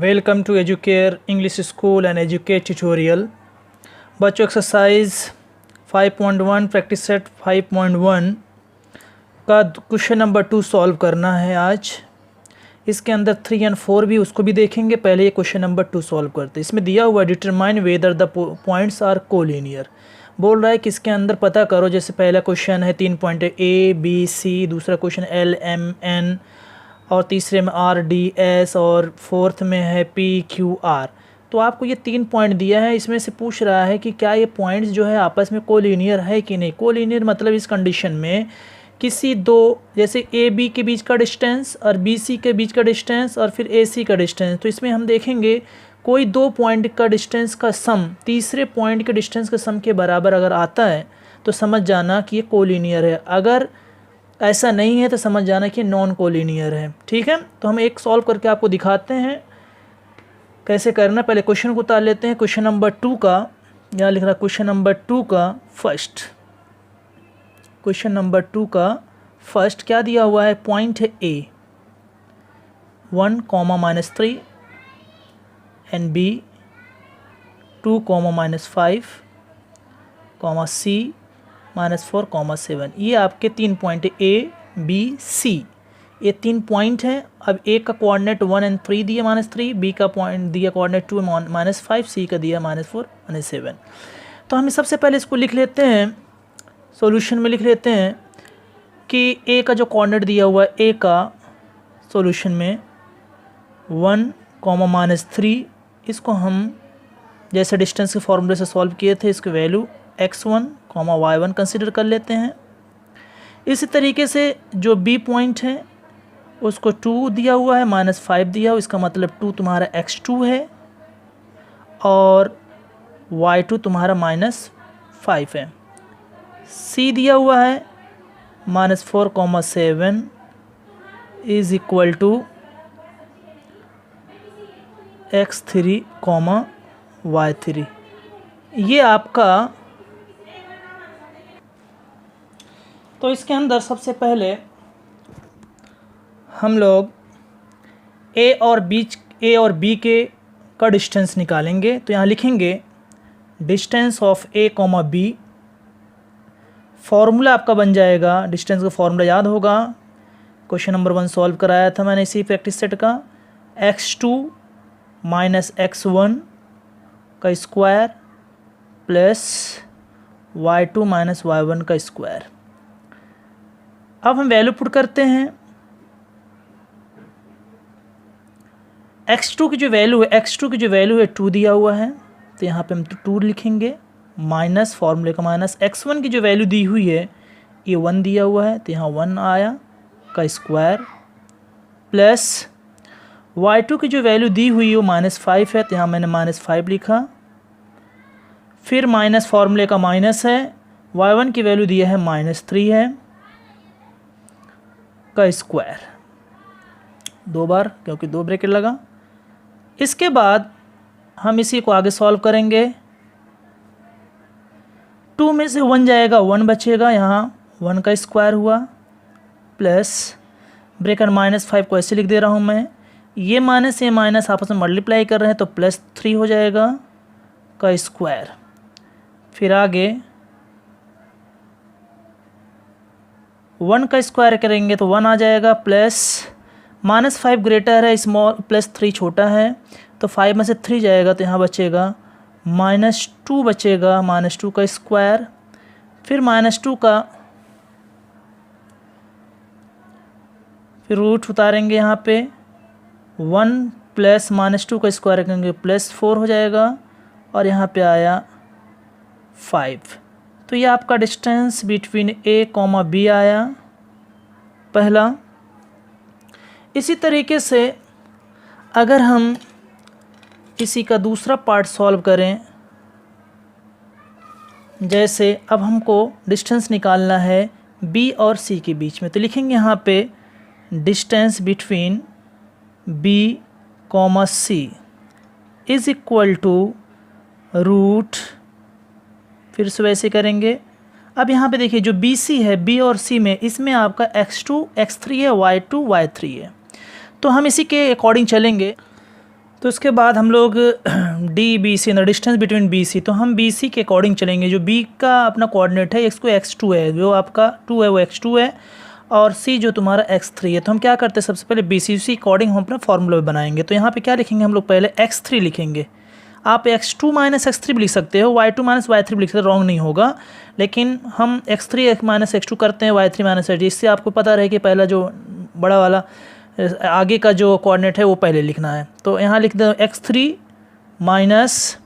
Welcome to Educare English school and educate tutorial. बच्चों exercise 5.1 practice set 5.1 का question number 2 solve करना है आज। इसके अंदर 3 और 4 भी उसको भी देखेंगे। पहले ये क्वेश्चन नंबर 2 सॉल्व करते हैं। इसमें दिया हुआ determine whether the points are collinear. बोल रहा है कि इसके अंदर पता करो, जैसे पहला क्वेश्चन है 3 पॉइंट ए बी सी, दूसरा क्वेश्चन एल एम एन, और तीसरे में आर डी एस, और फोर्थ में है पी क्यू आर। तो आपको ये 3 पॉइंट दिया है। इसमें से पूछ रहा है कि क्या ये पॉइंट्स जो है आपस में कोलिनियर है कि नहीं। कोलिनियर मतलब इस कंडीशन में किसी दो, जैसे ए बी के बीच का डिस्टेंस और बी सी के बीच का डिस्टेंस और फिर ए सी का डिस्टेंस। तो इसमें हम देखेंगे कोई दो पॉइंट का डिस्टेंस का सम तीसरे पॉइंट के डिस्टेंस के सम के बराबर अगर आता है तो समझ जाना कि ये कोलिनियर है। अगर ऐसा नहीं है तो समझ जाना कि नॉन कोलिनियर है। ठीक है, तो हम एक सॉल्व करके आपको दिखाते हैं कैसे करना। पहले क्वेश्चन को उतार लेते हैं। क्वेश्चन नंबर 2 का यहाँ लिख रहा है, क्वेश्चन नंबर 2 का फर्स्ट, क्वेश्चन नंबर 2 का फर्स्ट क्या दिया हुआ है। पॉइंट है ए 1, -3 एंड बी 2, -5, सी -4, 7। ये आपके 3 पॉइंट ए बी सी, ये 3 पॉइंट हैं। अब ए का कोऑर्डिनेट 1 और 3 दिया -3, बी का पॉइंट दिया कोऑर्डिनेट 2 -5, सी का दिया -4, -7। तो हम सबसे पहले इसको लिख लेते हैं, सॉल्यूशन में लिख लेते हैं कि ए का जो कोऑर्डिनेट दिया हुआ है, ए का सॉल्यूशन में 1, -3, इसको हम जैसे डिस्टेंस के फॉर्मूले से सॉल्व किए थे, इसकी वैल्यू x1, y1 कंसिडर कर लेते हैं। इसी तरीके से जो बी पॉइंट है उसको 2 दिया हुआ है, -5 दिया हुआ, इसका मतलब 2 तुम्हारा x2 है और y2 तुम्हारा -5 है। सी दिया हुआ है -4, 7 is equal to x3, y3। ये आपका, तो इसके अंदर सबसे पहले हम लोग ए और बी के का डिस्टेंस निकालेंगे। तो यहाँ लिखेंगे distance of A, B. Formula आपका बन जाएगा, डिस्टेंस का फॉर्मूला याद होगा, क्वेश्चन नंबर 1 सॉल्व कराया था मैंने इसी प्रैक्टिस सेट का। x2 - x1 का स्क्वायर प्लस y2 - y1 का स्क्वायर। अब हम वैल्यू पुट करते हैं। x2 की जो वैल्यू है 2 दिया हुआ है, तो यहाँ पे हम 2 लिखेंगे, माइनस फॉर्मूले का माइनस। x1 की जो वैल्यू दी हुई है ये 1 दिया हुआ है, तो यहाँ 1 आया का स्क्वायर, प्लस y2 की जो वैल्यू दी हुई है वो -5 है, तो यहाँ मैंने -5 लिखा। फिर माइनस फॉर्मूले का माइनस है, y1 की वैल्यू दिया है -3 है का स्क्वायर, 2 बार क्योंकि 2 ब्रैकेट लगा। इसके बाद हम इसी को आगे सॉल्व करेंगे। 2 में से 1 जाएगा, 1 बचेगा, यहाँ 1 का स्क्वायर हुआ, प्लस ब्रैकेट -5 को ऐसे लिख दे रहा हूँ मैं। ये माइनस आपस में मल्टीप्लाई कर रहे हैं तो +3 हो जाएगा का स्क्वायर। फिर आगे 1 का स्क्वायर करेंगे तो 1 आ जाएगा, प्लस -5 ग्रेटर है, स्मॉल +3 छोटा है, तो 5 में से 3 जाएगा तो यहाँ बचेगा -2 बचेगा, -2 का स्क्वायर। फिर -2 का फिर रूट उतारेंगे यहाँ पे, 1 प्लस -2 का स्क्वायर करेंगे +4 हो जाएगा, और यहाँ पे आया 5। तो ये आपका डिस्टेंस बिटवीन ए, बी आया पहला। इसी तरीके से अगर हम इसी का दूसरा पार्ट सॉल्व करें, जैसे अब हमको डिस्टेंस निकालना है बी और सी के बीच में, तो लिखेंगे यहाँ पे distance between B, C is equal to root, फिर से वैसे करेंगे। अब यहाँ पे देखिए जो बी सी है, बी और सी में, इसमें आपका x2 x3 है, y2 y3 है। तो हम इसी के अकॉर्डिंग चलेंगे। तो उसके बाद हम लोग D B C, distance between B C, तो हम बी सी के अकॉर्डिंग चलेंगे। जो बी का अपना कोऑर्डिनेट है इसको x2 है, जो आपका 2 है वो x2 है, और सी जो तुम्हारा x3 है। तो हम क्या करते हैं, सबसे पहले बी सी उसी अकॉर्डिंग हम अपना फॉर्मूला बनाएंगे। तो यहाँ पे क्या लिखेंगे हम लोग, पहले x3 लिखेंगे। आप x2 माइनस x3 भी लिख सकते हो, y2 माइनस y3 भी लिख सकते हो, रॉन्ग नहीं होगा। लेकिन हम x3 माइनस x2 करते हैं, y3 माइनस y3, इससे आपको पता रहे कि पहला जो बड़ा वाला आगे का जो कोऑर्डिनेट है वो पहले लिखना है। तो यहाँ लिख दो x3 माइनस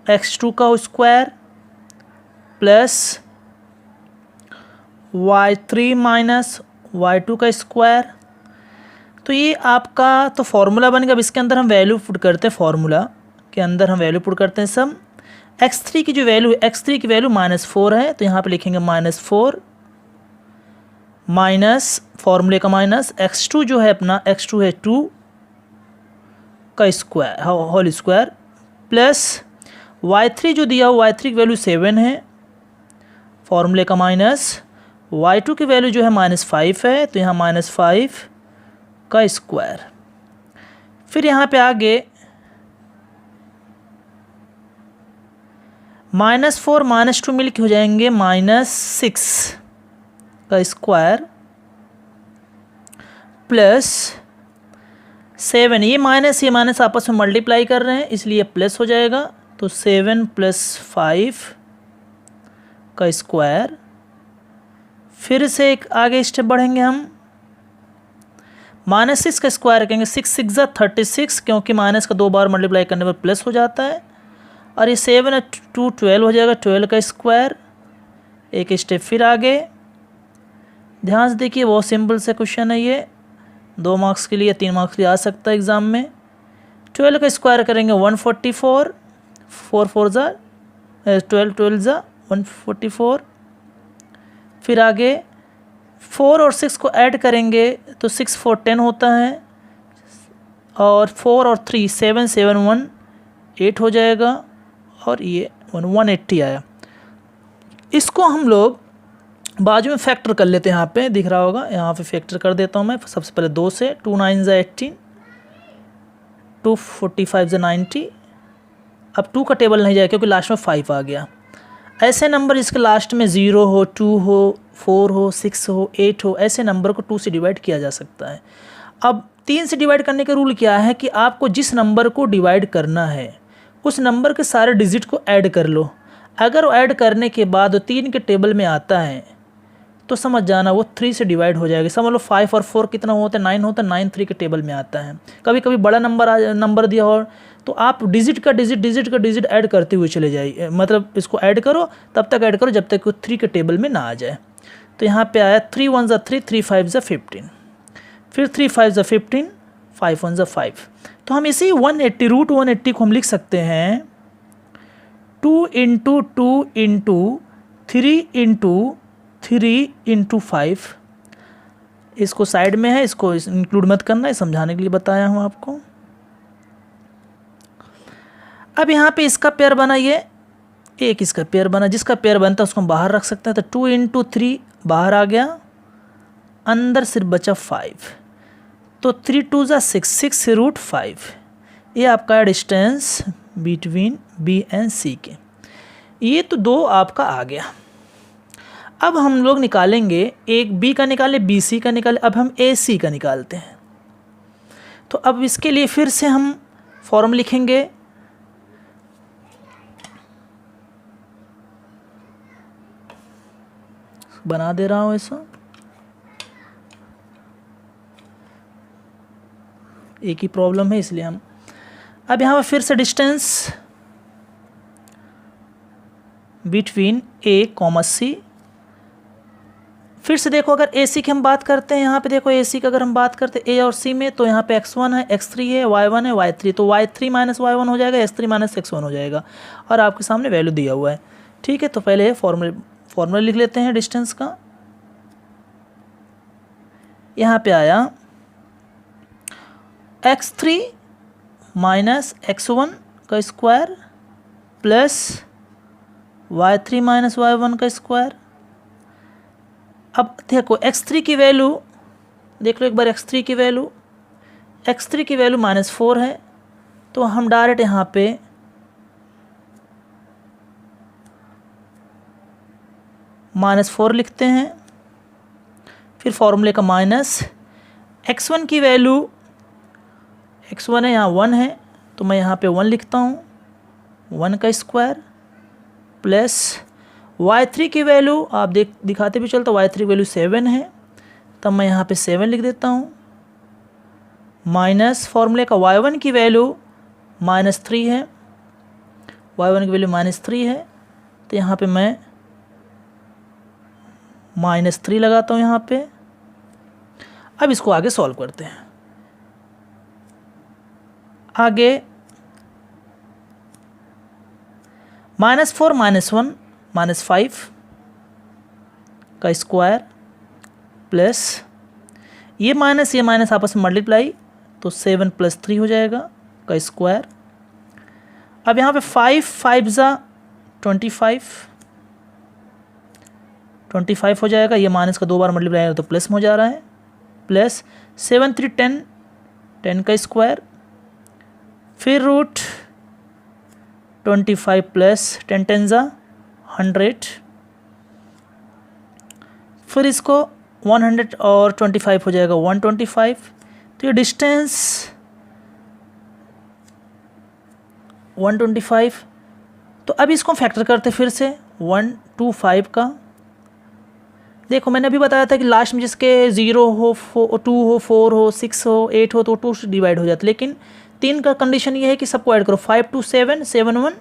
x2 का square plus y3 minus y2 का स्क्वायर। तो ये आपका तो फॉर्मूला बनेगा। अब इसके अंदर हम वैल्यू पुट करते हैं, फॉर्मूला के अंदर हम वैल्यू पुट करते हैं सम। x3 की जो वैल्यू है, x3 की वैल्यू -4 है, तो यहाँ पे लिखेंगे -4 माइनस फॉर्मूले का माइनस x2 जो है अपना, x2 है 2 का square whole square plus y3 जो दिया हुआ y3 की वैल्यू 7 है, फॉर्मूले का माइनस y2 की वैल्यू जो है -5 है, तो यहाँ -5 का स्क्वायर। फिर यहाँ पे आगे -4 -2 मिलके हो जाएंगे -6 का स्क्वायर प्लस 7, ये माइनस आपस में मल्टीप्लाई कर रहे हैं इसलिए प्लस हो जाएगा। तो 7 + 5 का स्क्वायर। फिर से एक आगे स्टेप बढ़ेंगे हम, -6 का स्क्वायर करेंगे, 6 6 ज़ा 36, क्योंकि माइनस का 2 बार मल्टीप्लाई करने पर प्लस हो जाता है। और ये 7 2 12 हो जाएगा, 12 का स्क्वायर। एक स्टेप फिर आगे, ध्यान से देखिए बहुत सिंपल से क्वेश्चन है ये, 2 मार्क्स के लिए 3 मार्क्स के लिए आ सकता है एग्ज़ाम में। 12 का स्क्वायर करेंगे 144, 4 4 ज़ा 12 12 ज़ा 144। फिर आगे 4 और 6 को ऐड करेंगे तो 6 4 10 होता है, और 4 और 3 7 7 1 8 हो जाएगा, और ये 180 आया। इसको हम लोग बाजू में फैक्टर कर लेते हैं। यहाँ पे दिख रहा होगा, यहाँ पे फैक्टर कर देता हूँ मैं सबसे पहले 2 से। 2 9 ज़ा 18, 2 45 ज़ा 90। अब 2 का टेबल नहीं जाएगा क्योंकि लास्ट में 5 आ गया। ऐसे नंबर जिसके लास्ट में 0 हो, 2 हो, 4 हो, 6 हो, 8 हो, ऐसे नंबर को 2 से डिवाइड किया जा सकता है। अब 3 से डिवाइड करने का रूल क्या है कि आपको जिस नंबर को डिवाइड करना है उस नंबर के सारे डिजिट को ऐड कर लो। अगर वो ऐड करने के बाद 3 के टेबल में आता है तो समझ जाना वो 3 से डिवाइड हो जाएगा। समझ लो 5 और 4 कितना होता है, 9 होता है, 9 3 के टेबल में आता है। कभी कभी बड़ा नंबर दिया हो तो आप डिजिट का डिजिट ऐड करते हुए चले जाइए, मतलब इसको ऐड करो, तब तक ऐड करो जब तक वो 3 के टेबल में ना आ जाए। तो यहाँ पे आया 3 1 ज़ा 3, 3 5 ज़ा 15, फिर 3 5 ज़ा 15, 5 1 ज़ा 5। तो हम इसी 180 रूट 180 को हम लिख सकते हैं 2 × 2 × 3 × 3 × 5। इसको साइड में है, इसको इंक्लूड मत करना, है समझाने के लिए बताया हूँ आपको। अब यहाँ पे इसका पेयर बना, ये एक इसका पेयर बना, जिसका पेयर बनता है उसको हम बाहर रख सकते हैं। तो 2 × 3 बाहर आ गया, अंदर सिर्फ बचा 5। तो 3 2 ज़ा 6, 6 √5। ये आपका डिस्टेंस बिटवीन बी एंड सी के। ये तो 2 आपका आ गया। अब हम लोग निकालेंगे, एक बी का निकाले, बी सी का निकाले, अब हम ए सी का निकालते हैं। तो अब इसके लिए फिर से हम फॉर्म लिखेंगे। बना दे रहा हूँ ऐसा, एक ही प्रॉब्लम है इसलिए हम अब यहाँ पर फिर से डिस्टेंस बिटवीन ए कॉमा सी। फिर से देखो, अगर ए सी की हम बात करते हैं, यहाँ पे देखो ए सी का अगर हम बात करते हैं ए और सी में, तो यहाँ पे x1 है, x3 है, y1 है, y3, तो y3 - y1 हो जाएगा, x3 - x1 हो जाएगा, और आपके सामने वैल्यू दिया हुआ है। ठीक है, तो पहले फॉर्मूला लिख लेते हैं डिस्टेंस का। यहाँ पे आया x3 - x1 का स्क्वायर प्लस y3 - y1 का स्क्वायर। अब देखो x3 की वैल्यू देख लो एक बार, x3 की वैल्यू -4 है, तो हम डायरेक्ट यहाँ पे -4 लिखते हैं, फिर फॉर्मूले का माइनस x1 की वैल्यू, x1 है यहाँ 1 है तो मैं यहाँ पे 1 लिखता हूँ, 1 का स्क्वायर प्लस y3 की वैल्यू आप दिखाते भी चलता, y3 की वैल्यू 7 है तब मैं यहाँ पे 7 लिख देता हूँ, माइनस फॉर्मूले का y1 की वैल्यू -3 है, y1 की वैल्यू -3 है तो यहाँ पे मैं -3 लगाता हूँ यहाँ पे। अब इसको आगे सॉल्व करते हैं। आगे -4 -1 -5 का स्क्वायर प्लस ये माइनस आपस में मल्टीप्लाई तो 7 + 3 हो जाएगा का स्क्वायर। अब यहाँ पे 5 5 ज़ा 25 हो जाएगा, ये माइनस का 2 बार मल्टीप्लाई है तो प्लस में हो जा रहा है, प्लस 7 3 10 का स्क्वायर, फिर रूट 25 प्लस 10 10 ज़ा 100, फिर इसको 100 और 25 हो जाएगा 125, तो ये डिस्टेंस 125। तो अब इसको फैक्टर करते फिर से 125 का। देखो मैंने अभी बताया था कि लास्ट में जिसके 0 हो 2 हो 4 हो 6 हो 8 हो तो 2 से डिवाइड हो जाता, लेकिन 3 का कंडीशन ये है कि सबको ऐड करो, 5 2 7 7 1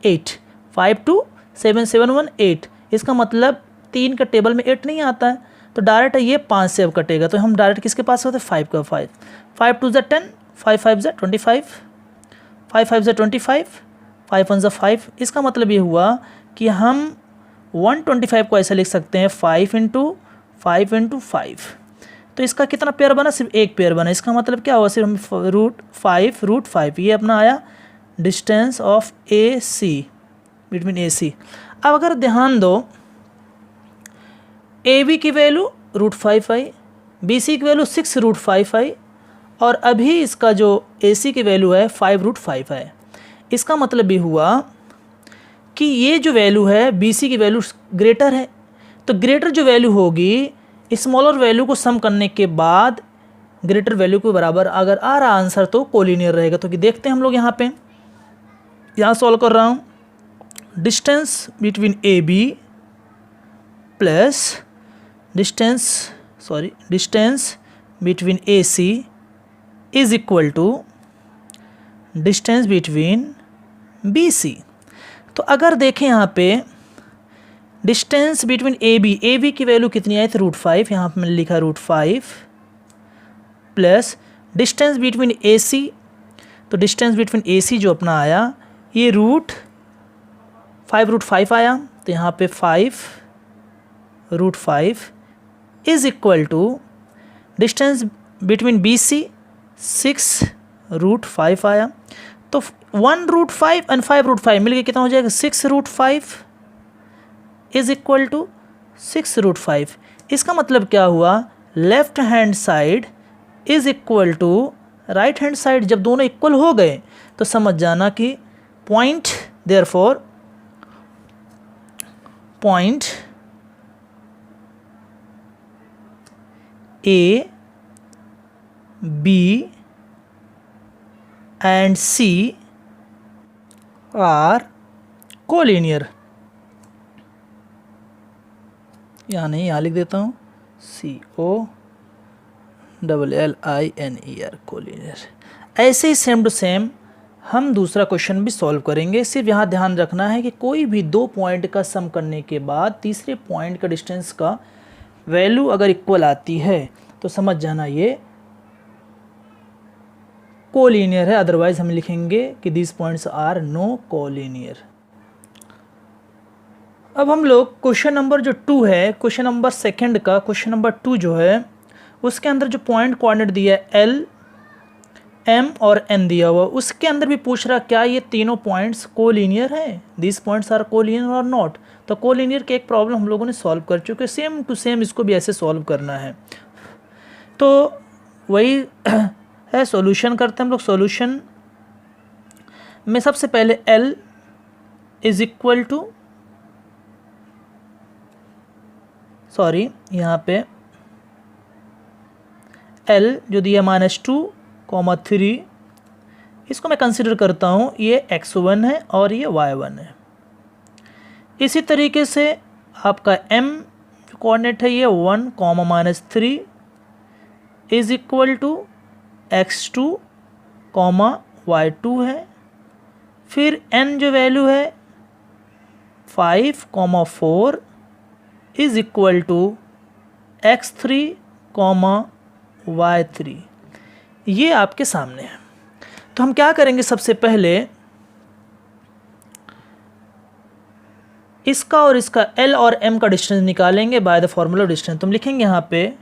8, 5 2 7 7 1 8। इसका मतलब 3 का टेबल में 8 नहीं आता है तो डायरेक्ट ये 5 से अब कटेगा, तो हम डायरेक्ट किसके पास होते हैं 5 का 5, 5 2 ज़ा 10, 5 5 ज़ा 25, 5 5 ज़ा 25, 5 1 ज़ा 5। इसका मतलब ये हुआ कि हम 125 को ऐसे लिख सकते हैं 5 × 5 × 5। तो इसका कितना पेयर बना, सिर्फ एक पेयर बना। इसका मतलब क्या हुआ, सिर्फ हम √5 ये अपना आया distance of AC between AC। अब अगर ध्यान दो AB की वैल्यू √5 आई, BC की वैल्यू 6 √5 आई और अभी इसका जो AC की वैल्यू है 5 √5 है। इसका मतलब ये हुआ कि ये जो वैल्यू है BC की वैल्यू ग्रेटर है, तो ग्रेटर जो वैल्यू होगी स्मॉलर वैल्यू को सम करने के बाद ग्रेटर वैल्यू के बराबर अगर आ रहा आंसर तो कोलिनियर रहेगा। तो कि देखते हैं हम लोग यहाँ सॉल्व कर रहा हूँ, distance between AB plus distance between AC is equal to distance between BC। तो अगर देखें यहाँ पे डिस्टेंस बिटवीन AB की वैल्यू कितनी आई थी √5, यहाँ पे मैंने लिखा √5 प्लस डिस्टेंस बिटवीन AC, तो डिस्टेंस बिटवीन AC जो अपना आया ये √5 आया, तो यहाँ पे 5 √5 is equal to distance between BC 6 √5 आया, तो 1 √5 और 5 √5 मिलके कितना हो जाएगा 6 √5 इज इक्वल टू 6 √5। इसका मतलब क्या हुआ, left hand side is equal to right hand side. जब दोनों इक्वल हो गए तो समझ जाना कि point therefore point A, B and C are collinear. यहाँ नहीं, यहाँ लिख देता हूँ COLLINER कोलिनियर। ऐसे ही सेम टू सेम हम दूसरा क्वेश्चन भी सॉल्व करेंगे। सिर्फ यहाँ ध्यान रखना है कि कोई भी 2 पॉइंट का सम करने के बाद तीसरे पॉइंट का डिस्टेंस का वैल्यू अगर इक्वल आती है तो समझ जाना ये कोलिनियर है, अदरवाइज हम लिखेंगे कि this points are no collinear. अब हम लोग क्वेश्चन नंबर जो 2 है, क्वेश्चन नंबर सेकंड का क्वेश्चन नंबर 2 जो है उसके अंदर जो पॉइंट कोऑर्डिनेट दिया है L, M और N दिया हुआ, उसके अंदर भी पूछ रहा क्या ये तीनों पॉइंट्स कोलिनियर हैं, दिस पॉइंट्स आर कोलिनियर और नॉट। तो कोलिनियर के एक प्रॉब्लम हम लोगों ने सॉल्व कर चुके, सेम टू सेम इसको भी ऐसे सॉल्व करना है। तो वही है, सॉल्यूशन करते हैं हम लोग। सॉल्यूशन मैं सबसे पहले L is equal to, sorry यहाँ पे L जो दिया -2, 3, इसको मैं कंसिडर करता हूँ ये x1 है और ये y1 है। इसी तरीके से आपका M जो कोऑर्डिनेट है ये 1, -3 is equal to x2, y2 है। फिर N जो वैल्यू है 5, 4 is equal to x3, y3। ये आपके सामने है। तो हम क्या करेंगे, सबसे पहले इसका और इसका L और M का डिस्टेंस निकालेंगे by the formula of distance. तो हम लिखेंगे यहाँ पे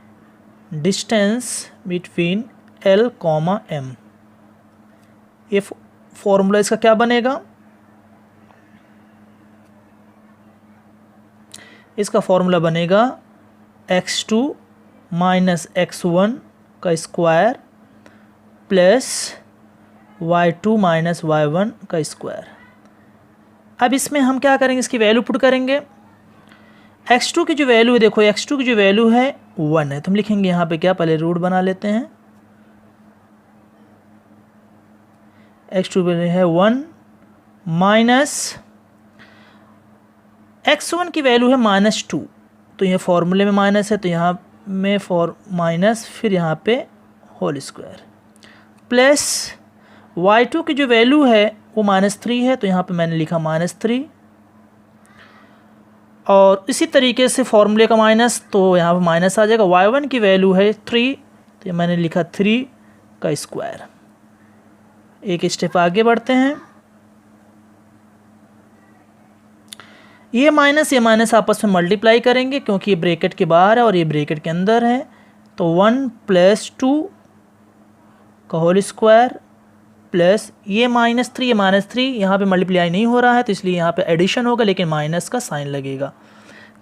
डिस्टेंस बिटवीन L, M। ये फॉर्मूला इसका क्या बनेगा, इसका फॉर्मूला बनेगा x2 -x1 का स्क्वायर प्लस y2 - y1 का स्क्वायर। अब इसमें हम क्या करेंगे, इसकी वैल्यू पुट करेंगे। x2 की जो वैल्यू है, देखो x2 की जो वैल्यू है 1 है, तो हम लिखेंगे यहाँ पे क्या, पहले रूट बना लेते हैं। x2 वैल्यू है 1 माइनस x1 की वैल्यू है -2, तो ये फॉर्मूले में माइनस है, तो यहाँ में माइनस, फिर यहाँ पे होल स्क्वायर प्लस y2 की जो वैल्यू है वो -3 है, तो यहाँ पे मैंने लिखा -3, और इसी तरीके से फॉर्मूले का माइनस, तो यहाँ पे माइनस आ जाएगा। y1 की वैल्यू है 3, तो मैंने लिखा 3 का स्क्वायर। एक स्टेप आगे बढ़ते हैं। ये माइनस आपस में मल्टीप्लाई करेंगे क्योंकि ये ब्रैकेट के बाहर है और ये ब्रैकेट के अंदर है, तो 1 + 2 का होल स्क्वायर प्लस ये -3, ये -3 यहाँ पे मल्टीप्लाई नहीं हो रहा है, तो इसलिए यहाँ पे एडिशन होगा लेकिन माइनस का साइन लगेगा,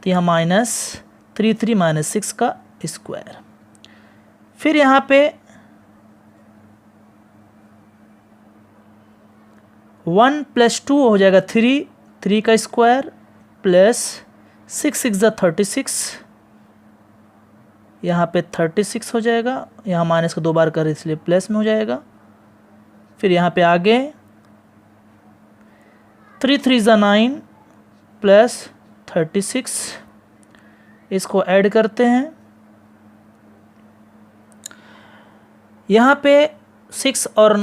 तो यहाँ -3 -6 का स्क्वायर। फिर यहाँ पे 1 + 2 हो जाएगा 3 का स्क्वायर प्लस 6 6 36, यहाँ पे 36 हो जाएगा, यहाँ माइनस को 2 बार कर इसलिए प्लस में हो जाएगा। फिर यहाँ पे आगे 3 3 9 प्लस 36, इसको ऐड करते हैं। यहाँ पे 36 और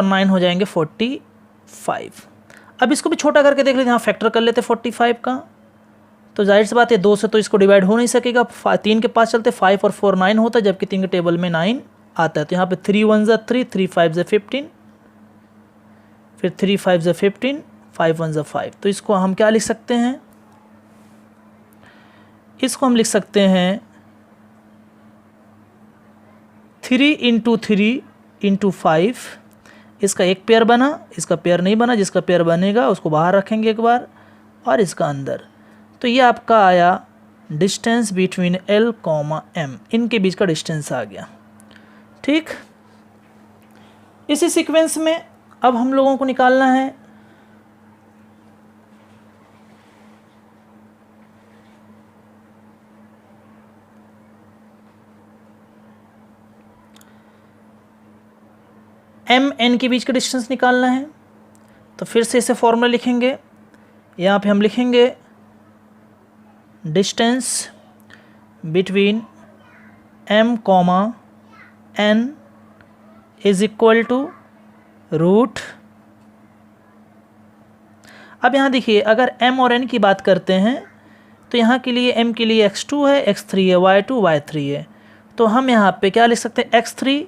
9 हो जाएंगे 45। अब इसको भी छोटा करके देख लेते हैं, यहाँ फैक्टर कर लेते हैं 45 का, तो जाहिर सी बात है 2 से तो इसको डिवाइड हो नहीं सकेगा। 3 के पास चलते 5 और 4 9 होता है, जबकि 3 के टेबल में 9 आता है, तो यहाँ पे 3 1 = 3, 3 5 = 15, फिर 3 5 = 15, 5 1 = 5। तो इसको हम क्या लिख सकते हैं, इसको हम लिख सकते हैं 3 × 3 × 5। इसका एक पेयर बना, इसका पेयर नहीं बना, जिसका पेयर बनेगा उसको बाहर रखेंगे एक बार और इसका अंदर। तो ये आपका आया डिस्टेंस बिटवीन L, M, इनके बीच का डिस्टेंस आ गया। ठीक, इसी सीक्वेंस में अब हम लोगों को निकालना है M, N के बीच का डिस्टेंस निकालना है। तो फिर से इसे फॉर्मूला लिखेंगे, यहाँ पे हम लिखेंगे distance between M, N is equal to root. अब यहाँ देखिए, अगर M और N की बात करते हैं तो यहाँ के लिए M के लिए x2 है, x3 है, y2 y3 है, तो हम यहाँ पे क्या लिख सकते हैं, x3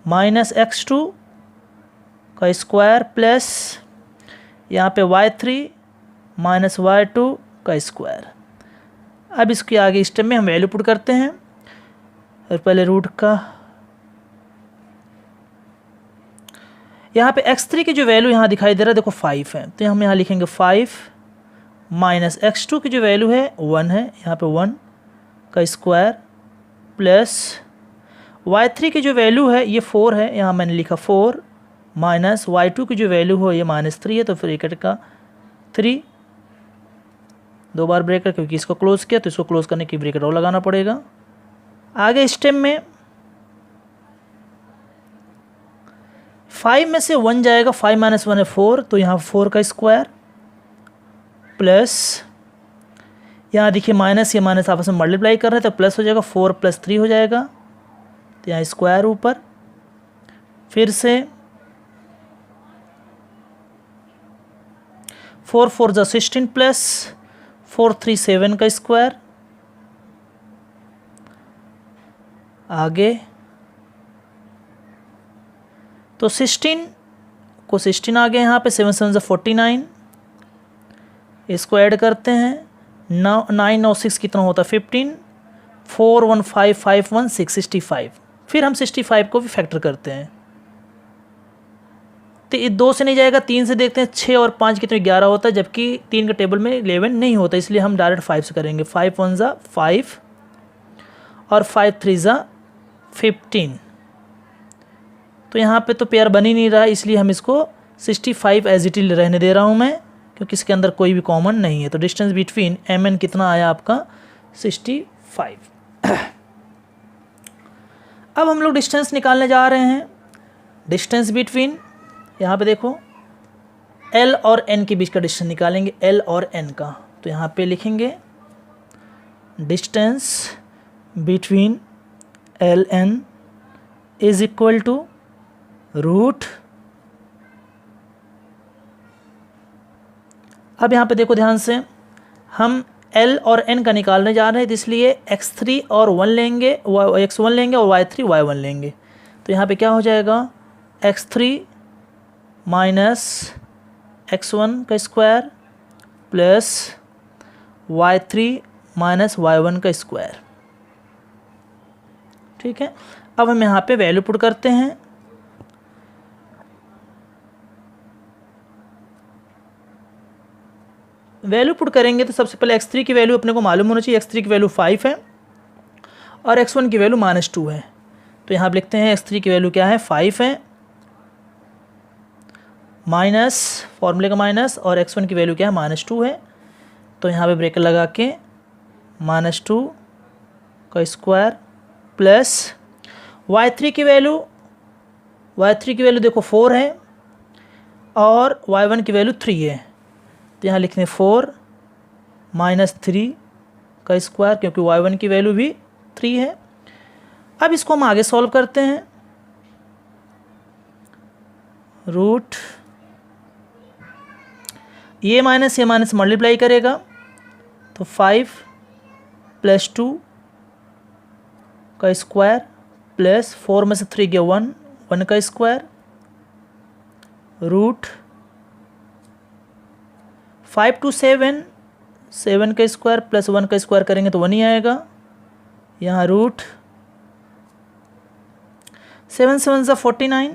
- x2 का स्क्वायर प्लस यहाँ पे y3 - y2 का स्क्वायर। अब इसके आगे स्टेप में हम वैल्यू पुट करते हैं, और पहले रूट का, यहाँ पे x3 की जो वैल्यू यहाँ दिखाई दे रहा है देखो 5 है, तो हम यहाँ लिखेंगे 5 माइनस x2 की जो वैल्यू है 1 है, यहाँ पे 1 का स्क्वायर प्लस y3 की जो वैल्यू है ये 4 है, यहाँ मैंने लिखा 4 माइनस y2 की जो वैल्यू हो ये -3 है, तो फिर ब्रैकेट का 3, 2 बार ब्रैकेट, क्योंकि इसको क्लोज किया तो इसको क्लोज करने की ब्रैकेट और लगाना पड़ेगा। आगे स्टेप में 5 में से 1 जाएगा, 5 - 1 है 4, तो यहाँ 4 का स्क्वायर प्लस यहाँ देखिए माइनस या माइनस आपस में मल्टीप्लाई कर रहे हैं तो प्लस हो जाएगा, 4 + 3 हो जाएगा, तो यहाँ स्क्वायर ऊपर, फिर से 4 × 4 = 16 प्लस 4 × 3 = 7 का स्क्वायर, आगे तो 16 को 16 आ गया यहाँ पे, 7 × 7 = 49, इसको ऐड करते हैं, 9 और 6 कितना होता है 15, 4 1 5 5 1 6 65, फिर हम 65 को भी फैक्टर करते हैं, तो ये 2 से नहीं जाएगा, 3 से देखते हैं, 6 और 5 कितने 11 होता है, जबकि 3 के टेबल में 11 नहीं होता, इसलिए हम डायरेक्ट 5 से करेंगे। 5 × 1 = 5 और 5 × 3 = 15, तो यहाँ पे तो पेयर बन ही नहीं रहा, इसलिए हम इसको 65 एज इट इज रहने दे रहा हूँ मैं, क्योंकि इसके अंदर कोई भी कॉमन नहीं है। तो डिस्टेंस बिटवीन MN कितना आया आपका 65। अब हम लोग डिस्टेंस निकालने जा रहे हैं। डिस्टेंस बिटवीन, यहाँ पे देखो L और N के बीच का डिस्टेंस निकालेंगे, L और N का, तो यहाँ पे लिखेंगे distance between LN is equal to root, अब यहाँ पे देखो ध्यान से, हम L और N का निकालने जा रहे हैं, तो इसलिए x3 और 1 लेंगे, x1 लेंगे और y3 y1 लेंगे, तो यहाँ पे क्या हो जाएगा x3 - x1 का स्क्वायर प्लस y3 - y1 का स्क्वायर। ठीक है, अब हम यहाँ पे वैल्यू पुट करते हैं। वैल्यू पुट करेंगे तो सबसे पहले x3 की वैल्यू अपने को मालूम होना चाहिए, x3 की वैल्यू 5 है और x1 की वैल्यू -2 है, तो यहाँ पे लिखते हैं x3 की वैल्यू क्या है 5 है, माइनस फॉर्मूले का माइनस, और x1 की वैल्यू क्या है -2 है, तो यहाँ पे ब्रेकेट लगा के -2 का स्क्वायर प्लस y3 की वैल्यू देखो 4 है और y1 की वैल्यू 3 है, तो यहाँ लिखते हैं 4 - 3 का स्क्वायर, क्योंकि y1 की वैल्यू भी 3 है। अब इसको हम आगे सॉल्व करते हैं, रूट ये माइनस मल्टीप्लाई करेगा, तो 5 + 2 का स्क्वायर प्लस 4 में से 3 गया 1, 1 का स्क्वायर, रूट 5 × 7 7 का स्क्वायर प्लस 1 का स्क्वायर करेंगे तो 1 ही आएगा, यहाँ रूट 7 × 7 = 49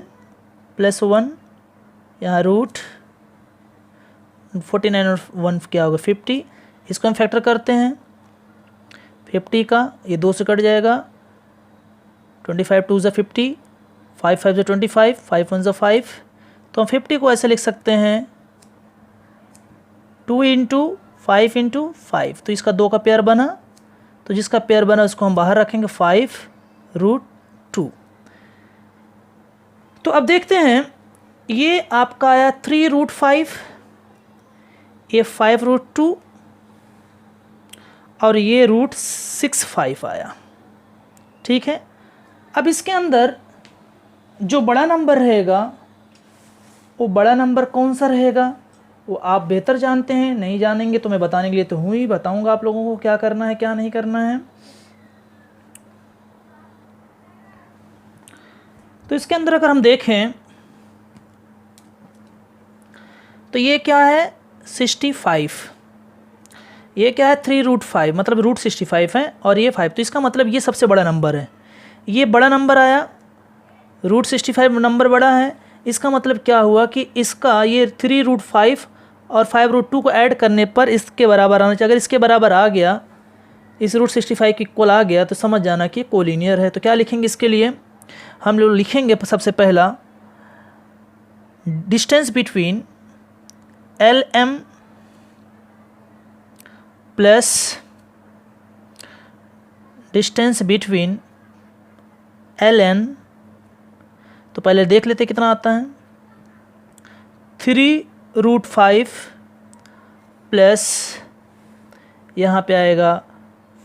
प्लस 1, यहाँ रूट 49 और 1 क्या होगा 50, इसको हम फैक्टर करते हैं, 50 का ये 2 से कट जाएगा, 25 × 2 = 50, 5 × 5 = 25, 5 × 1 = 5, तो हम 50 को ऐसे लिख सकते हैं 2 × 5 × 5, तो इसका 2 का पेयर बना, तो जिसका पेयर बना उसको हम बाहर रखेंगे 5√2। तो अब देखते हैं, ये आपका आया 3√5, ये 5√2 और ये √65 आया। ठीक है, अब इसके अंदर जो बड़ा नंबर रहेगा वो बड़ा नंबर कौन सा रहेगा वो आप बेहतर जानते हैं, नहीं जानेंगे तो मैं बताने के लिए तो हूँ ही, बताऊंगा आप लोगों को क्या करना है क्या नहीं करना है। तो इसके अंदर अगर हम देखें तो ये क्या है 65, ये क्या है 3√5, मतलब √65 है और ये 5, तो इसका मतलब ये सबसे बड़ा नंबर है, ये बड़ा नंबर आया, √65 नंबर बड़ा है, इसका मतलब क्या हुआ कि इसका ये 3√5 और 5√2 को ऐड करने पर इसके बराबर आना चाहिए। अगर इसके बराबर आ गया, इस √65 के इक्वल आ गया, तो समझ जाना कि कोलिनियर है। तो क्या लिखेंगे इसके लिए, हम लोग लिखेंगे सबसे पहला distance between L M plus distance between L N, तो पहले देख लेते कितना आता है, 3√5 प्लस यहाँ पे आएगा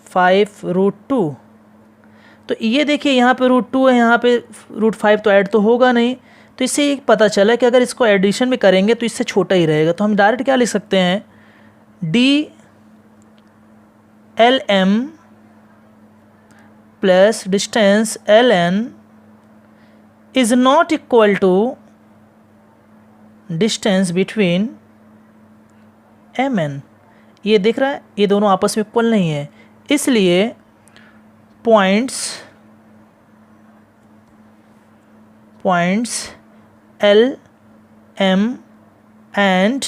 5√2। तो ये देखिए यहाँ पे √2 है, यहाँ पे √5 तो ऐड तो होगा नहीं, तो इससे ये पता चला कि अगर इसको एडिशन में करेंगे तो इससे छोटा ही रहेगा। तो हम डायरेक्ट क्या लिख सकते हैं, D L M plus distance L N is not equal to distance between M N. ये दिख रहा है, ये दोनों आपस में इक्वल नहीं है, इसलिए points L M and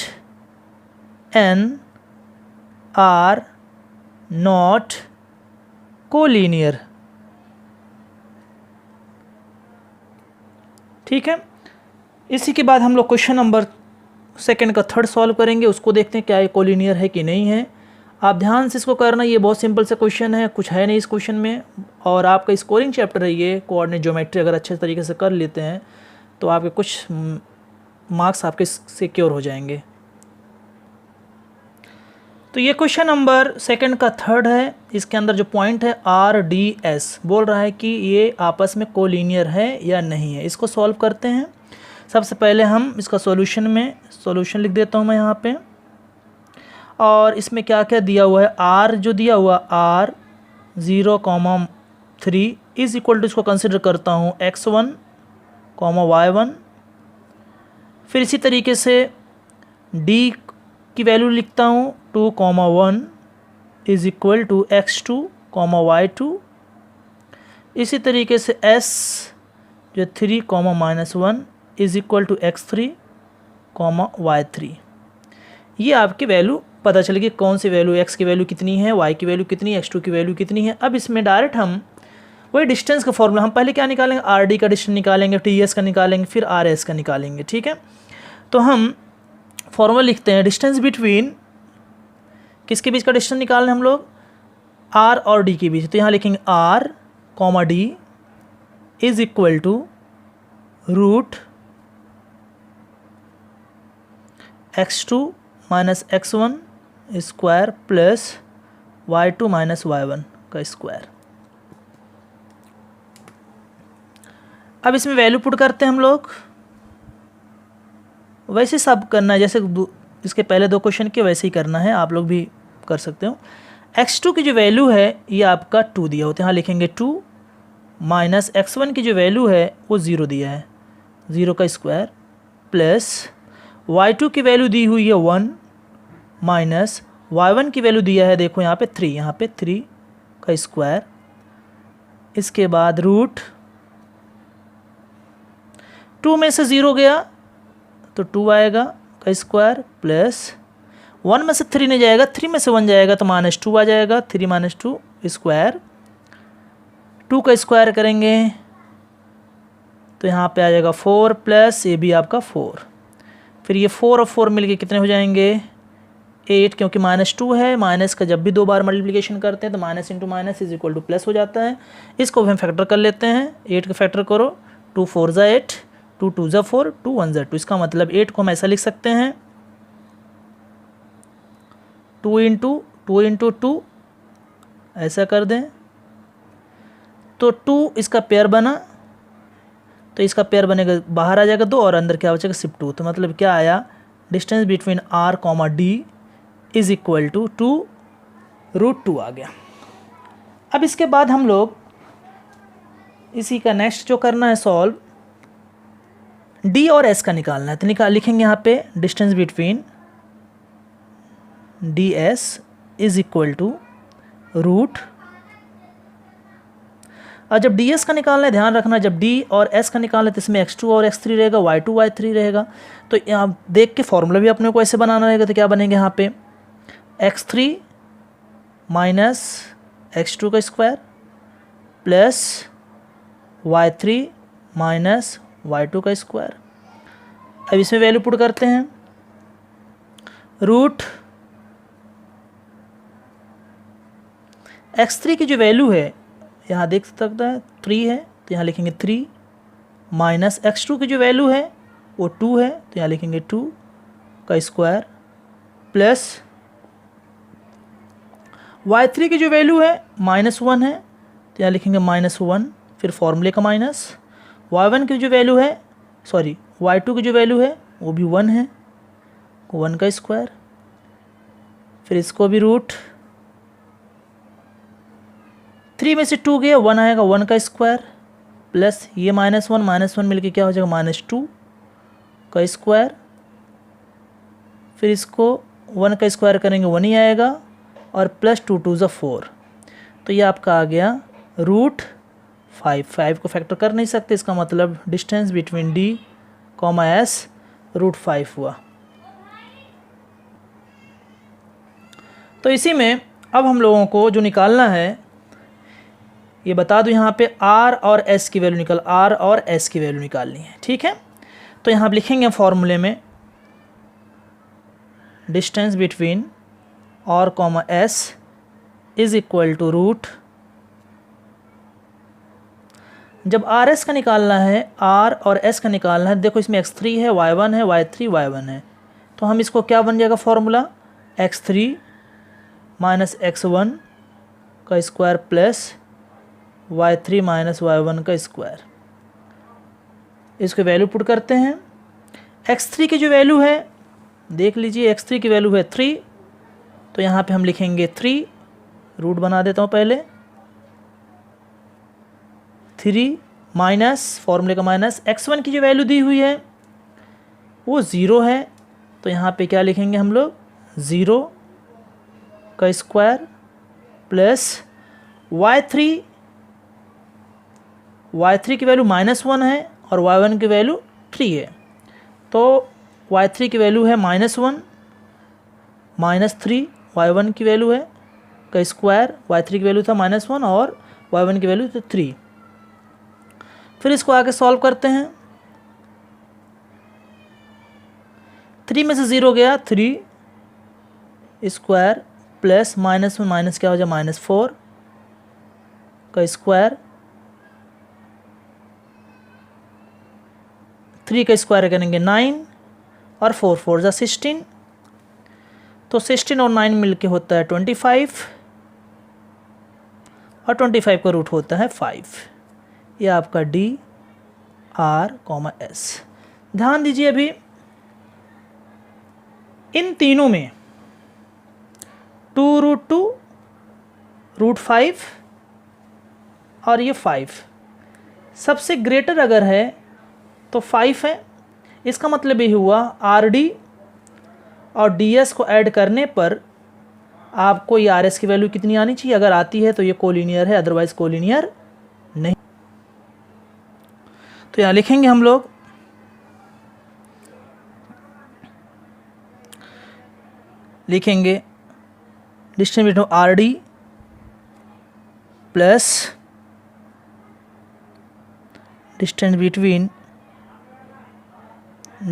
N are not collinear. ठीक है, इसी के बाद हम लोग क्वेश्चन नंबर सेकंड का थर्ड सॉल्व करेंगे, उसको देखते हैं क्या ये कोलिनियर है कि नहीं है। आप ध्यान से इसको करना, ये बहुत सिंपल सा क्वेश्चन है, कुछ है नहीं इस क्वेश्चन में, और आपका स्कोरिंग चैप्टर है ये, कोऑर्डिनेट ज्योमेट्री अगर अच्छे तरीके से कर लेते हैं तो आपके कुछ मार्क्स आपके सिक्योर हो जाएंगे। तो ये क्वेश्चन नंबर सेकंड का थर्ड है, इसके अंदर जो पॉइंट है आर डी एस बोल रहा है कि ये आपस में कोलिनियर है या नहीं है। इसको सॉल्व करते हैं। सबसे पहले हम इसका सॉल्यूशन लिख देता हूँ मैं यहाँ पे, और इसमें क्या क्या दिया हुआ है, आर जो दिया हुआ r 0,3 इज इक्वल टू, इसको कंसिडर करता हूँ x1, y1। फिर इसी तरीके से d की वैल्यू लिखता हूँ 2,1 is equal to x2, y2। इसी तरीके से s जो 3,-1 is equal to x3, y3। ये आपकी वैल्यू पता चलेगी कौन सी वैल्यू, x की वैल्यू कितनी है, y की वैल्यू कितनी है, x2 की वैल्यू कितनी है। अब इसमें डायरेक्ट हम वही डिस्टेंस का फॉर्मूला, हम पहले क्या निकालेंगे, आर डी का डिस्टेंस निकालेंगे, टी एस का निकालेंगे, फिर आर एस का निकालेंगे। ठीक है, तो हम फॉर्मूला लिखते हैं डिस्टेंस बिटवीन, किसके बीच का डिस्टेंस निकालना है हम लोग, r और d के बीच। तो यहाँ लिखेंगे r, d is equal to root x2 minus x1 square plus y2 minus y1 का स्क्वायर। अब इसमें वैल्यू पुट करते हैं हम लोग, वैसे सब करना है जैसे इसके पहले दो क्वेश्चन के वैसे ही करना है, आप लोग भी कर सकते हो। x2 की जो वैल्यू है ये आपका 2 दिया होता है, यहाँ लिखेंगे 2 माइनस x1 की जो वैल्यू है वो 0 दिया है, 0 का स्क्वायर प्लस y2 की वैल्यू दी हुई है 1 माइनस y1 की वैल्यू दिया है, देखो यहाँ पे 3, यहाँ पे 3 का स्क्वायर। इसके बाद रूट 2 में से 0 गया तो 2 आएगा का स्क्वायर प्लस 1 में से 3 नहीं जाएगा, 3 में से 1 जाएगा तो -2 आ जाएगा, 3 माइनस 2 स्क्वायर। 2 का स्क्वायर करेंगे तो यहाँ पे आ जाएगा 4 प्लस ये भी आपका 4, फिर ये 4 और 4 मिलके कितने हो जाएंगे 8, क्योंकि -2 है, माइनस का जब भी 2 बार मल्टीप्लिकेशन करते हैं तो minus into minus is equal two plus हो जाता है। इसको हम फैक्टर कर लेते हैं, 8 का फैक्टर करो, 2 4 ज़ा 8, 2 2 ज़ा 4, 2 1 ज़ा 2। इसका मतलब 8 को हम ऐसा लिख सकते हैं 2 इंटू 2 ऐसा कर दें तो 2 इसका पेयर बना, तो इसका पेयर बनेगा बाहर आ जाएगा 2 और अंदर क्या बचेगा सिर्फ 2। तो मतलब क्या आया, distance between r, d is equal to 2√2 आ गया। अब इसके बाद हम लोग इसी का नेक्स्ट जो करना है सॉल्व, d और s का निकालना है। तो लिखेंगे यहाँ पे distance between ds is equal to root, और जब ds का निकालना है ध्यान रखना, जब d और s का निकालना है तो इसमें x2 और x3 रहेगा, y2 y3 रहेगा। तो यहाँ देख के फॉर्मूला भी अपने को ऐसे बनाना रहेगा, तो क्या बनेंगे यहाँ पे x3 माइनस x2 का square plus y3 minus y2 का स्क्वायर। अब इसमें वैल्यू पुट करते हैं। रूट x3 की जो वैल्यू है यहाँ देख सकता है 3 है, तो यहाँ लिखेंगे 3 माइनस x2 की जो वैल्यू है वो 2 है, तो यहाँ लिखेंगे 2 का स्क्वायर प्लस y3 की जो वैल्यू है -1 है, तो यहाँ लिखेंगे -1, फिर फॉर्मूले का माइनस। y1 की जो वैल्यू है y2 की जो वैल्यू है वो भी 1 है, 1 का स्क्वायर, फिर इसको भी रूट 3 में से 2 गया 1 आएगा, 1 का स्क्वायर प्लस ये -1 मिलके क्या हो जाएगा -2 का स्क्वायर, फिर इसको 1 का स्क्वायर करेंगे 1 ही आएगा और प्लस 2 2 ज़ा 4, तो ये आपका आ गया रूट 5 को फैक्टर कर नहीं सकते, इसका मतलब distance between D, S root 5 हुआ। तो इसी में अब हम लोगों को जो निकालना है ये बता दूं, यहाँ पे R और S की वैल्यू निकालनी है, ठीक है। तो यहाँ आप लिखेंगे फॉर्मूले में distance between R, S is equal to root, जब आर एस का निकालना है, R और S का निकालना है, देखो इसमें x3 है, y1 है, y3 y1 है, तो हम इसको क्या बन जाएगा फॉर्मूला x3 माइनस x1 का square plus y3 minus y1 का स्क्वायर। इसको वैल्यू पुट करते हैं। x3 की जो वैल्यू है देख लीजिए, x3 की वैल्यू है 3, तो यहाँ पे हम लिखेंगे 3, रूट बना देता हूँ पहले, 3 माइनस फॉर्मूले का माइनस, x1 की जो वैल्यू दी हुई है वो 0 है, तो यहाँ पे क्या लिखेंगे हम लोग 0 का स्क्वायर प्लस y3 की वैल्यू -1 है और y1 की वैल्यू 3 है, तो y3 की वैल्यू है -1 -3 y1 की वैल्यू है का स्क्वायर, y3 की वैल्यू था -1 और y1 की वैल्यू था 3। फिर इसको आगे सॉल्व करते हैं। 3 में से 0 गया, 3 स्क्वायर प्लस -1 माइनस क्या हो जाए -4 का स्क्वायर, 3 का स्क्वायर करेंगे 9 और 4 4 ज़ा 16, तो 16 और 9 मिलके होता है 25 और 25 का रूट होता है 5। ये आपका D, R, S। ध्यान दीजिए अभी इन तीनों में 2√2 रूट 5 और ये 5 सबसे ग्रेटर अगर है तो 5 है, इसका मतलब ये हुआ RD और DS को ऐड करने पर आपको ये RS की वैल्यू कितनी आनी चाहिए, अगर आती है तो ये कोलिनियर है, अदरवाइज कोलिनियर नहीं। तो यहाँ लिखेंगे हम लोग distance between RD plus distance between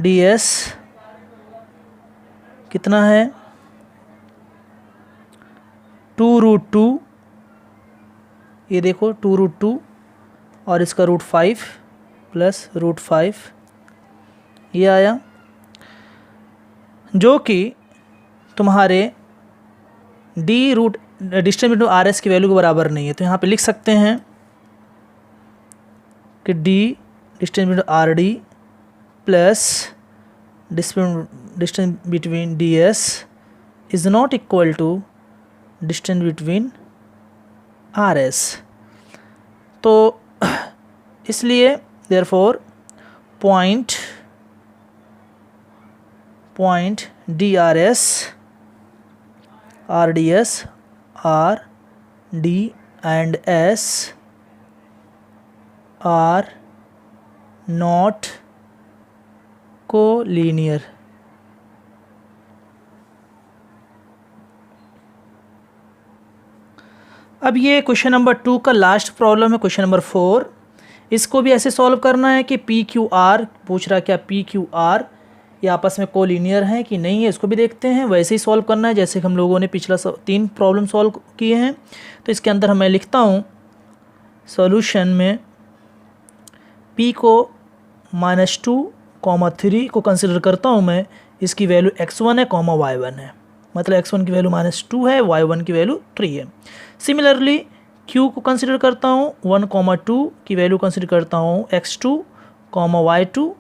DS कितना है 2√2, ये देखो 2√2 और इसका रूट 5 प्लस रूट 5 ये आया, जो कि तुम्हारे डिस्टेंस बिटवीन RS की वैल्यू के बराबर नहीं है। तो यहाँ पे लिख सकते हैं कि D distance between RD plus distance between DS is not equal to distance between RS। तो इसलिए therefore point DRS RDS R D and S are not collinear। अब ये क्वेश्चन नंबर 2 का लास्ट प्रॉब्लम है, क्वेश्चन नंबर 4। इसको भी ऐसे solve करना है कि PQR पूछ रहा है, क्या PQR ये आपस में कोलिनियर हैं कि नहीं है, इसको भी देखते हैं। वैसे ही सॉल्व करना है जैसे हम लोगों ने पिछला 3 प्रॉब्लम सॉल्व किए हैं। तो इसके अंदर मैं लिखता हूँ सॉल्यूशन में p को -2, 3 को कंसिडर करता हूँ मैं। इसकी वैल्यू x1 है, y1 है, मतलब x1 की वैल्यू -2 है, y1 की वैल्यू 3 है। सिमिलरली q को कंसिडर करता हूँ, 1, 2 की वैल्यू कंसिडर करता हूँ x2, y2।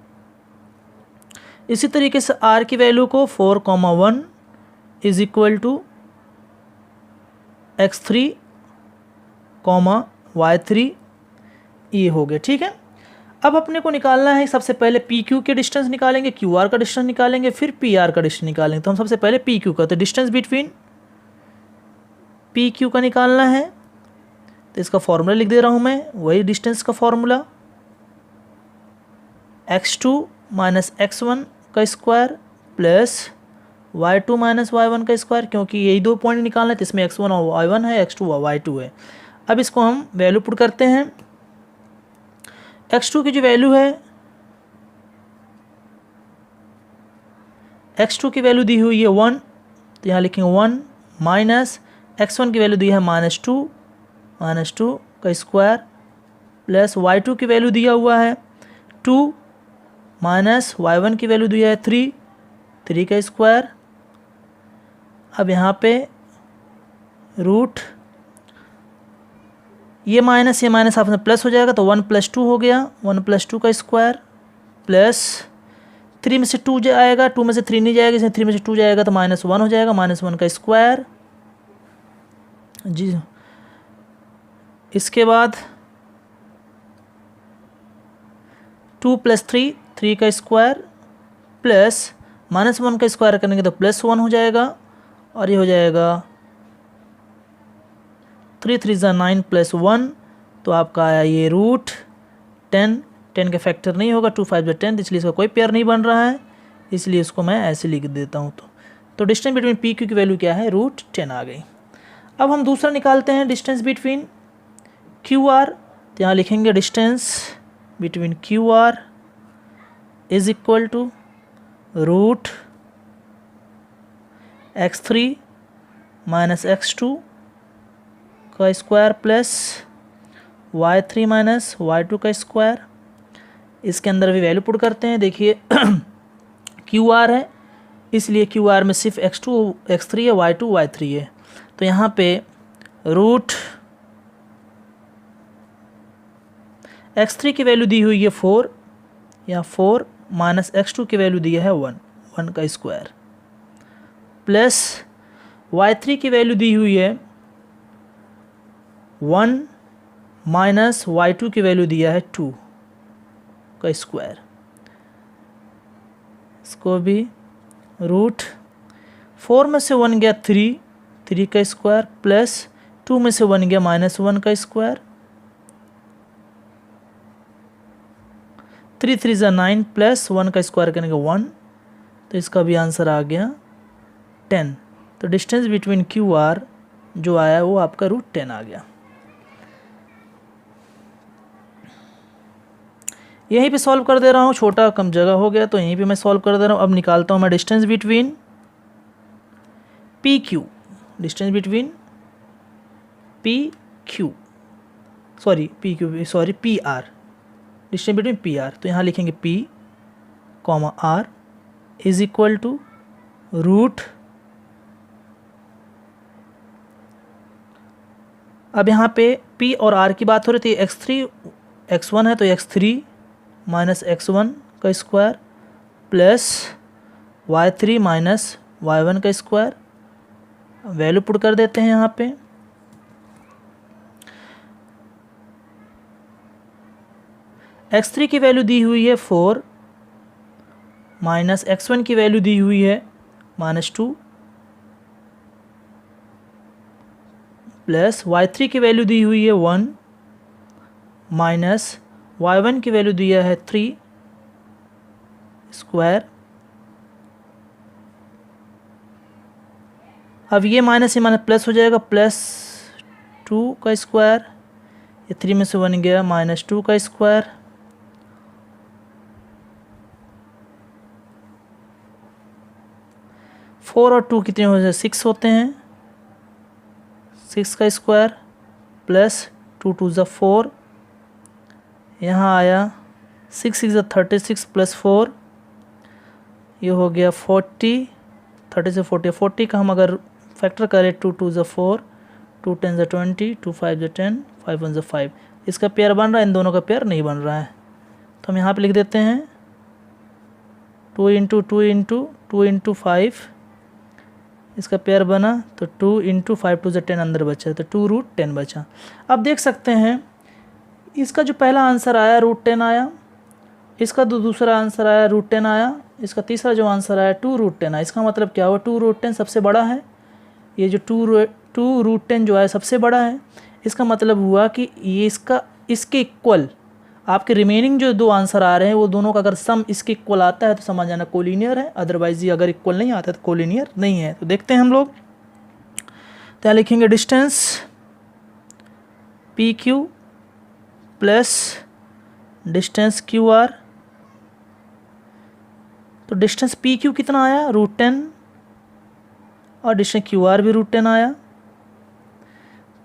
इसी तरीके से r की वैल्यू को 4, 1 is equal to x3, y3, ये हो गया। ठीक है, अब अपने को निकालना है सबसे पहले पी क्यू के डिस्टेंस निकालेंगे, क्यू आर का डिस्टेंस निकालेंगे, फिर पी आर का डिस्टेंस निकालेंगे। तो हम सबसे पहले पी क्यू का, तो डिस्टेंस बिटवीन पी क्यू का निकालना है। तो इसका फॉर्मूला लिख दे रहा हूँ मैं, वही डिस्टेंस का फॉर्मूला, x2 माइनस x1 का square plus y2 minus y1 का स्क्वायर, क्योंकि यही 2 पॉइंट निकालना है, तो इसमें x1 और y1 है, x2 और y2 है। अब इसको हम वैल्यू पुट करते हैं। x2 की जो वैल्यू है, x2 की वैल्यू दी हुई है 1, तो यहाँ लिखेंगे 1 माइनस x1 की वैल्यू दी है -2 का स्क्वायर प्लस y2 की वैल्यू दिया हुआ है 2 माइनस y1 की वैल्यू दिया है 3 का स्क्वायर। अब यहाँ पे रूट ये माइनस आपस में प्लस हो जाएगा, तो 1 + 2 हो गया, 1 + 2 का स्क्वायर प्लस 3 में से 2 आएगा, 2 में से 3 नहीं जाएगा, इसमें 3 में से 2 जाएगा तो -1 हो जाएगा, -1 का स्क्वायर जी। इसके बाद 2 + 3 का स्क्वायर प्लस -1 का स्क्वायर करेंगे तो +1 हो जाएगा, और ये हो जाएगा 3 3 9 + 1, तो आपका आया ये रूट 10 के फैक्टर नहीं होगा, 2 5 10, इसलिए इसका कोई पेयर नहीं बन रहा है, इसलिए इसको मैं ऐसे लिख देता हूँ। तो डिस्टेंस बिटवीन पी क्यू की वैल्यू क्या है, √10 आ गई। अब हम दूसरा निकालते हैं डिस्टेंस बिटवीन क्यू आर। तो यहाँ लिखेंगे distance between Q R is equal to √x3 minus x2 का square plus y3 minus y2 का स्क्वायर। इसके अंदर भी वैल्यू पुट करते हैं। देखिए क्यू आर है, इसलिए क्यू आर में सिर्फ x2 x3 है, y2 y3 है। तो यहाँ पे x3 की वैल्यू दी हुई है 4, या 4 माइनस x2 की वैल्यू दी है 1 का स्क्वायर प्लस y3 की वैल्यू दी हुई है 1 माइनस y2 की वैल्यू दिया है 2 का स्क्वायर। इसको भी √4 में से 1 गया 3 का स्क्वायर प्लस 2 में से 1 गया -1 का स्क्वायर, 3 3 9 प्लस 1 का स्क्वायर करने का 1, तो इसका भी आंसर आ गया 10। तो डिस्टेंस बिटवीन क्यू आर जो आया वो आपका √10 आ गया। यहीं पे सॉल्व कर दे रहा हूँ, छोटा कम जगह हो गया तो यहीं पे मैं सॉल्व कर दे रहा हूँ। अब निकालता हूँ मैं distance between P Q, distance between P R, distance between P R. तो यहाँ लिखेंगे P, R is equal to अब यहाँ पे P और R की बात हो रही थी, x1 है तो x3 माइनस x1 का square plus y3 minus y1 का स्क्वायर। वैल्यू पुट कर देते हैं यहाँ पे। x3 की वैल्यू दी हुई है 4 माइनस x1 की वैल्यू दी हुई है -2 प्लस y3 की वैल्यू दी हुई है 1 माइनस y1 की वैल्यू दिया है 3 स्क्वायर। अब ये माइनस प्लस हो जाएगा, +2 का स्क्वायर, ये 3 में से 1 गया -2 का स्क्वायर 4 और 2 कितने हो जाए 6 होते हैं, 6 का स्क्वायर प्लस 2 2 ज़ा 4, यहाँ आया 6 6 ज़ा 36 प्लस 4, ये हो गया 40, 30 से 40 का हम अगर फैक्टर करें 2 2 ज़ा 4, 2 10 ज़ा 20, 2 5 ज़ा 10, 5 1 ज़ा 5, इसका पेयर बन रहा है, इन दोनों का पेयर नहीं बन रहा है, तो हम यहाँ पे लिख देते हैं 2 इंटू 2 इंटू 2 इंटू 5, इसका पेयर बना तो 2 इंटू 5 2 ज़ा 10 अंदर बचा, तो 2 रूट 10 बचा। अब देख सकते हैं इसका जो पहला आंसर आया रूट 10 आया, इसका दूसरा आंसर आया रूट 10 आया, इसका तीसरा जो आंसर आया 2 रूट 10 आया। इसका मतलब क्या हुआ, 2 रूट 10 सबसे बड़ा है, ये जो 2 रूट 10 जो है सबसे बड़ा है। इसका मतलब हुआ कि ये इसके इक्वल आपके रिमेनिंग जो दो आंसर आ रहे हैं वो दोनों का अगर सम इसके इक्वल आता है तो समझ जाना कोलिनियर है, अदरवाइज ये अगर इक्वल नहीं आता तो कोलिनियर नहीं है। तो देखते हैं हम लोग, तो यहाँ लिखेंगे distance P Q plus distance Q R, तो डिस्टेंस पी क्यू कितना आया रूट 10 और डिस्टेंस क्यू आर भी रूट 10 आया,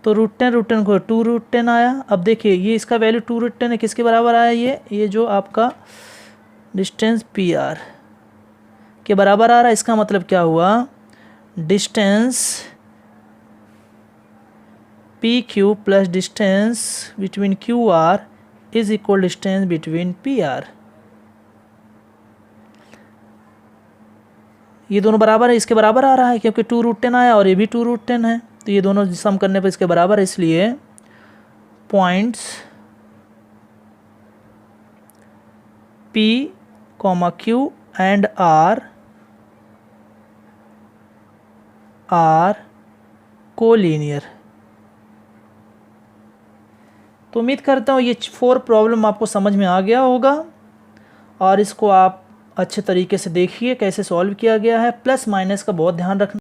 तो रूट 10 को 2 रूट 10 आया। अब देखिए ये इसका वैल्यू 2 रूट 10 है, किसके बराबर आया, ये जो आपका डिस्टेंस पी आर के बराबर आ रहा है। इसका मतलब क्या हुआ, distance P Q plus distance between Q R is equal distance between P are, ये दोनों बराबर है, इसके बराबर आ रहा है क्योंकि 2 रूट 10 आया और ये भी 2 रूट 10 है, तो ये दोनों सम करने पर इसके बराबर है। इसलिए points P, Q and R are collinear. तो उम्मीद करता हूँ ये 4 प्रॉब्लम आपको समझ में आ गया होगा और इसको आप अच्छे तरीके से देखिए कैसे सॉल्व किया गया है। प्लस माइनस का बहुत ध्यान रखना।